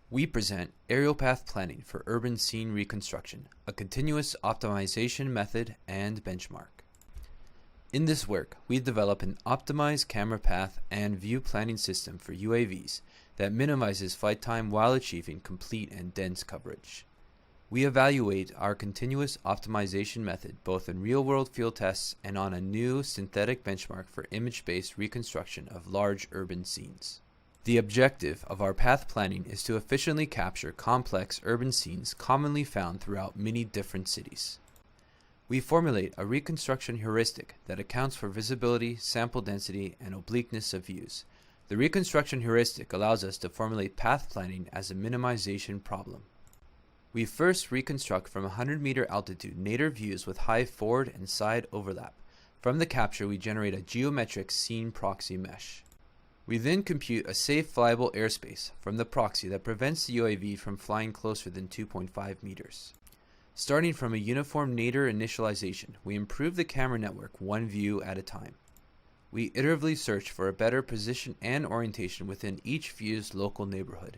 We present aerial path planning for urban scene reconstruction, a continuous optimization method and benchmark. In this work, we develop an optimized camera path and view planning system for UAVs that minimizes flight time while achieving complete and dense coverage. We evaluate our continuous optimization method both in real-world field tests and on a new synthetic benchmark for image-based reconstruction of large urban scenes. The objective of our path planning is to efficiently capture complex urban scenes commonly found throughout many different cities. We formulate a reconstruction heuristic that accounts for visibility, sample density, and obliqueness of views. The reconstruction heuristic allows us to formulate path planning as a minimization problem. We first reconstruct from 100-meter altitude nadir views with high forward and side overlap. From the capture, we generate a geometric scene proxy mesh. We then compute a safe flyable airspace from the proxy that prevents the UAV from flying closer than 2.5 meters. Starting from a uniform nadir initialization, we improve the camera network one view at a time. We iteratively search for a better position and orientation within each view's local neighborhood.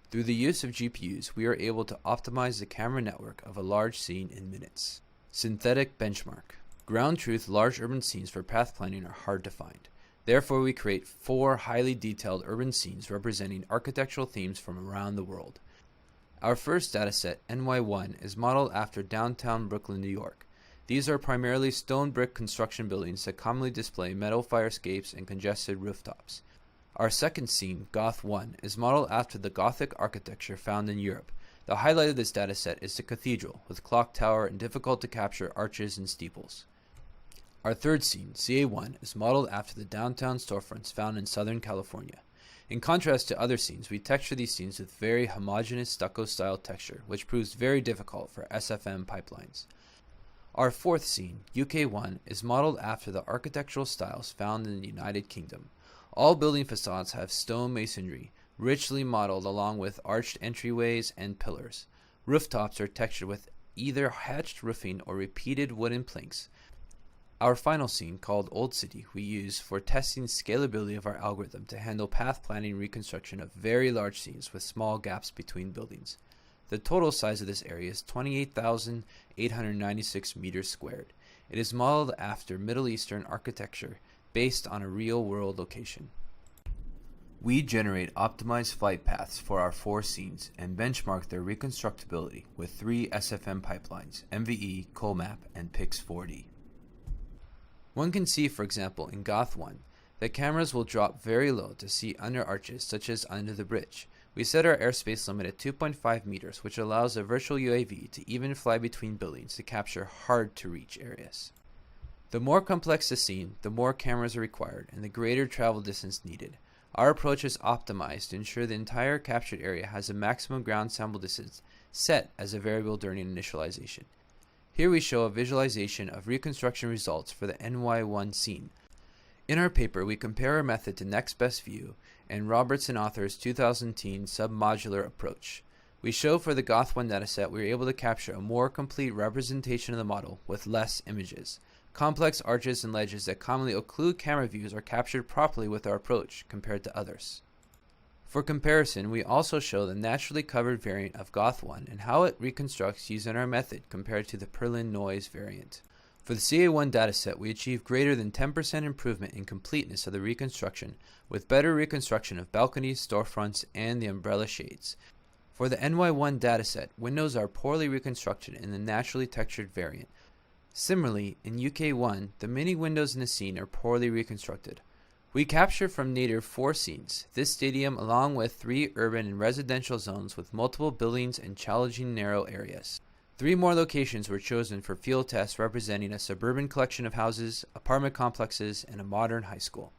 Through the use of GPUs, we are able to optimize the camera network of a large scene in minutes. Synthetic benchmark. Ground truth large urban scenes for path planning are hard to find. Therefore, we create 4 highly detailed urban scenes representing architectural themes from around the world. Our first dataset, NY1, is modeled after downtown Brooklyn, New York. These are primarily stone brick construction buildings that commonly display metal fire escapes and congested rooftops. Our second scene, Goth 1, is modeled after the Gothic architecture found in Europe. The highlight of this dataset is the cathedral, with clock tower and difficult to capture arches and steeples. Our third scene, CA1, is modeled after the downtown storefronts found in Southern California. In contrast to other scenes, we texture these scenes with very homogeneous stucco-style texture, which proves very difficult for SFM pipelines. Our fourth scene, UK1, is modeled after the architectural styles found in the United Kingdom. All building facades have stone masonry, richly modeled along with arched entryways and pillars. Rooftops are textured with either hatched roofing or repeated wooden planks. Our final scene, called Old City, we use for testing scalability of our algorithm to handle path planning reconstruction of very large scenes with small gaps between buildings. The total size of this area is 28,896 meters squared. It is modeled after Middle Eastern architecture based on a real-world location. We generate optimized flight paths for our 4 scenes and benchmark their reconstructability with 3 SFM pipelines, MVE, ColeMap, and Pix4D. One can see, for example, in Goth 1, that cameras will drop very low to see under arches, such as under the bridge. We set our airspace limit at 2.5 meters, which allows a virtual UAV to even fly between buildings to capture hard-to-reach areas. The more complex the scene, the more cameras are required, and the greater travel distance needed. Our approach is optimized to ensure the entire captured area has a maximum ground sample distance set as a variable during initialization. Here we show a visualization of reconstruction results for the NY1 scene. In our paper, we compare our method to Next Best View and Robertson author's 2010 submodular approach. We show for the Goth 1 dataset we were able to capture a more complete representation of the model with less images. Complex arches and ledges that commonly occlude camera views are captured properly with our approach compared to others. For comparison, we also show the naturally covered variant of Goth 1 and how it reconstructs using our method compared to the Perlin noise variant. For the CA1 dataset, we achieve greater than 10% improvement in completeness of the reconstruction, with better reconstruction of balconies, storefronts, and the umbrella shades. For the NY1 dataset, windows are poorly reconstructed in the naturally textured variant. Similarly, in UK1, the many windows in the scene are poorly reconstructed. We capture from nadir 4 scenes, this stadium along with 3 urban and residential zones with multiple buildings and challenging narrow areas. 3 more locations were chosen for field tests representing a suburban collection of houses, apartment complexes, and a modern high school.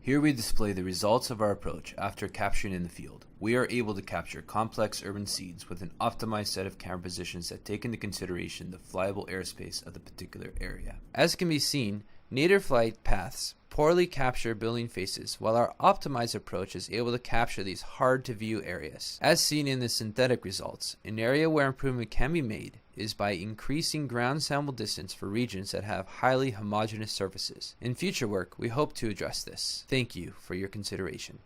Here we display the results of our approach after capturing in the field. We are able to capture complex urban scenes with an optimized set of camera positions that take into consideration the flyable airspace of the particular area. As can be seen, nadir flight paths poorly capture building faces, while our optimized approach is able to capture these hard-to-view areas. As seen in the synthetic results, an area where improvement can be made is by increasing ground sample distance for regions that have highly homogeneous surfaces. In future work, we hope to address this. Thank you for your consideration.